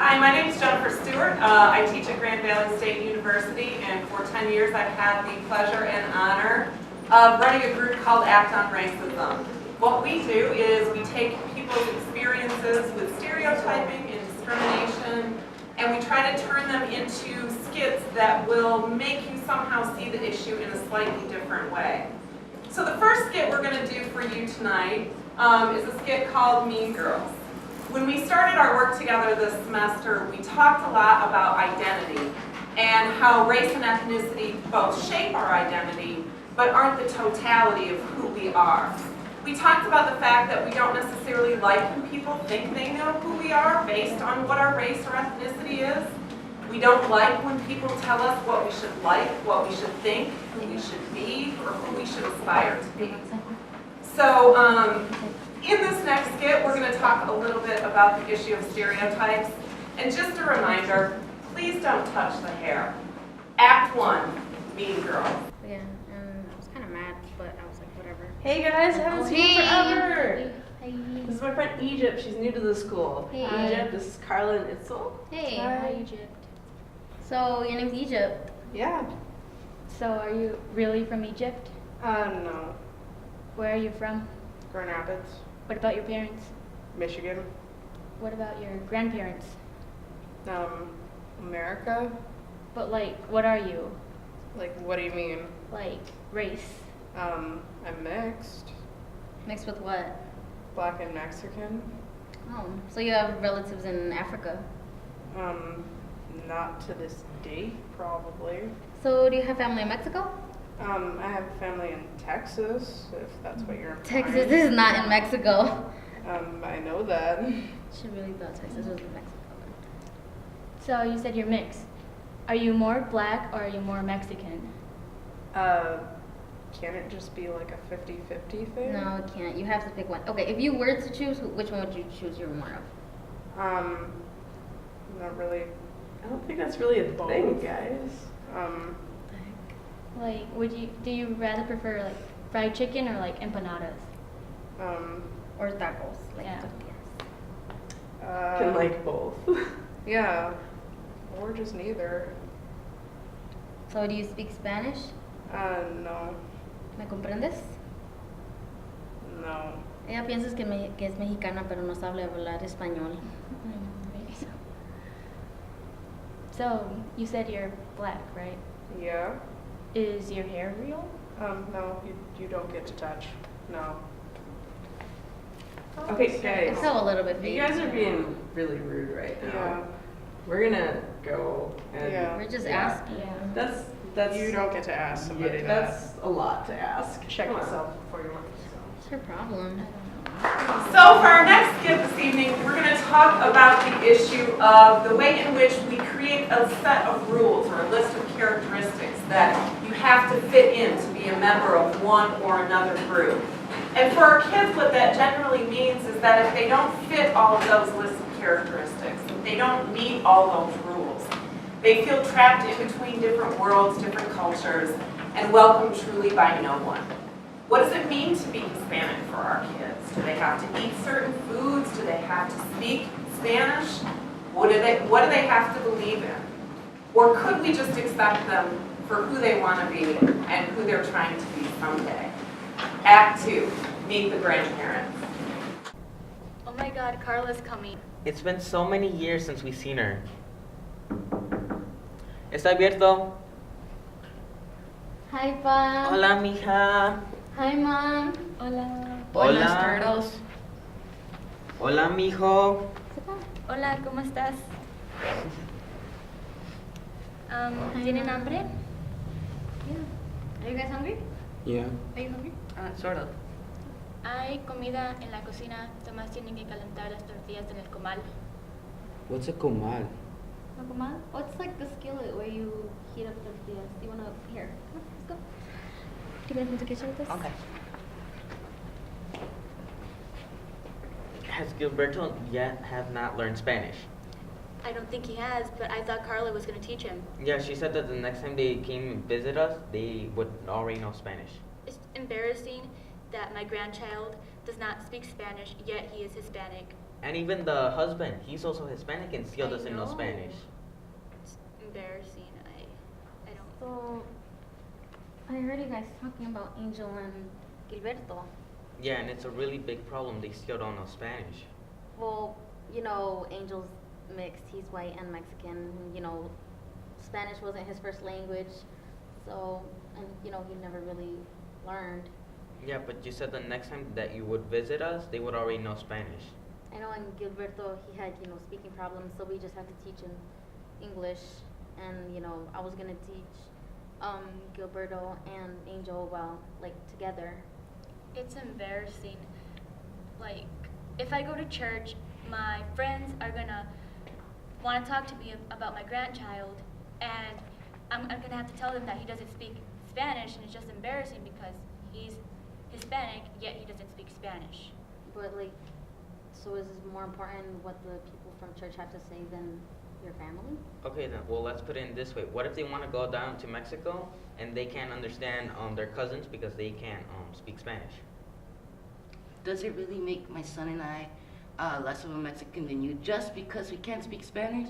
Hi, my name is Jennifer Stewart. I teach at Grandville State University, and for 10 years I've had the pleasure and honor of running a group called Act on Racism. What we do is we take people's experiences with stereotyping and discrimination, and we try to turn them into skits that will make you somehow see the issue in a slightly different way. So the first skit we're going to do for you tonight is a skit called Mean Girls. When we started our work together this semester, we talked a lot about identity and how race and ethnicity both shape our identity, but aren't the totality of who we are. We talked about the fact that we don't necessarily like when people think they know who we are based on what our race or ethnicity is. We don't like when people tell us what we should like, what we should think, who we should be, or who we should aspire to be. So, in this next skit, we're going to talk a little bit about the issue of stereotypes. And just a reminder, please don't touch the hair. Act 1, Mean Girl. Yeah, I was kind of mad, but I was like, whatever. Hey guys, I haven't seen you forever. Hey. This is my friend Egypt. She's new to the school. Hey. Egypt, this is Carla and Itzel. Hey. Hi. Egypt. So, your name's Egypt. Yeah. So, are you really from Egypt? No. Where are you from? Grand Rapids, What about your parents? Michigan, What about your grandparents? America. But like, what are you? Like, what do you mean? Like, race? I'm mixed, Mixed with what? black and Mexican. Oh, so you have relatives in Africa. Not to this date, probably. So, do you have family in Mexico? I have family in Texas, if that's what you're implying. Texas is not in Mexico. I know that. She really thought Texas was in Mexico. So, you said you're mixed. Are you more black or are you more Mexican? Can it just be like a 50-50 thing? No, it can't. You have to pick one. Okay, if you were to choose, which one would you choose you're more of? Not really. I don't think that's really a thing, guys. Like, do you rather prefer like fried chicken or like empanadas? Or tacos, like Yeah. tortillas. Can like both. Yeah, or just neither. So, do you speak Spanish? No, ¿Me comprendes? no. Ella piensa que es mexicana, pero no sabe hablar español. So, you said you're black, right? Yeah. Is your hair real? No, you don't get to touch. No. Okay, I guys. feel a little bit You fake. guys are being really rude right now. Yeah. We're gonna go and Yeah. We're just Yeah. asking. Yeah. that's You don't get to ask somebody yeah, that. that's a lot to ask. Check Come on. yourself before you work. What's your problem? So for our next skit this evening, we're going to talk about the issue of the way in which we create a set of rules or a list of characteristics that you have to fit in to be a member of one or another group. And for our kids, what that generally means is that if they don't fit all of those lists of characteristics, if they don't meet all those rules, they feel trapped in between different worlds, different cultures, and welcomed truly by no one. What does it mean to be Hispanic for our kids? Do they have to eat certain foods? Do they have to speak Spanish? What do they have to believe in? Or could we just accept them for who they want to be and who they're trying to be someday? Act 2, meet the grandparents. Oh my God, Carla's coming. It's been so many years since we've seen her. ¿Está abierto? Hi, Pa. Hola, mija. Hi, Mom. Hola. Buenas Hola. turtles. Hola, mijo. Hola, ¿cómo estás? ¿Tienen hambre? Yeah. Are you guys hungry? Yeah. Are you hungry? Sort of. Hay comida en la cocina. Tomás tienen que calentar las tortillas en el comal. What's a comal? No, comal? Oh, it's like the skillet where you heat up tortillas. Do you want to? Here. Come on, let's go. Do you want to come to the kitchen with us? Okay. Has Gilberto yet have not learned Spanish? I don't think he has, but I thought Carla was going to teach him. Yeah, she said that the next time they came and visit us, they would already know Spanish. It's embarrassing that my grandchild does not speak Spanish, yet he is Hispanic. And even the husband, he's also Hispanic and still I doesn't know know. Spanish. It's embarrassing. I don't. So, I heard you guys talking about Angel and Gilberto. Yeah, and it's a really big problem. They still don't know Spanish. Well, you know, Angel's mixed. He's white and Mexican. You know, Spanish wasn't his first language. So, and you know, he never really learned. Yeah, but you said the next time that you would visit us, they would already know Spanish. I know in Gilberto, he had, you know, speaking problems. So we just had to teach him English. And, you know, I was going to teach Gilberto and Angel, well, like, together. It's embarrassing. Like, if I go to church, my friends are gonna want to talk to me about my grandchild, and I'm gonna have to tell them that he doesn't speak Spanish, and it's just embarrassing because he's Hispanic, yet he doesn't speak Spanish. But, like, so is it more important what the people from church have to say than your family? Okay, then, well, let's put it in this way. What if they want to go down to Mexico and they can't understand their cousins because they can't speak Spanish? Does it really make my son and I less of a Mexican than you just because we can't speak Spanish?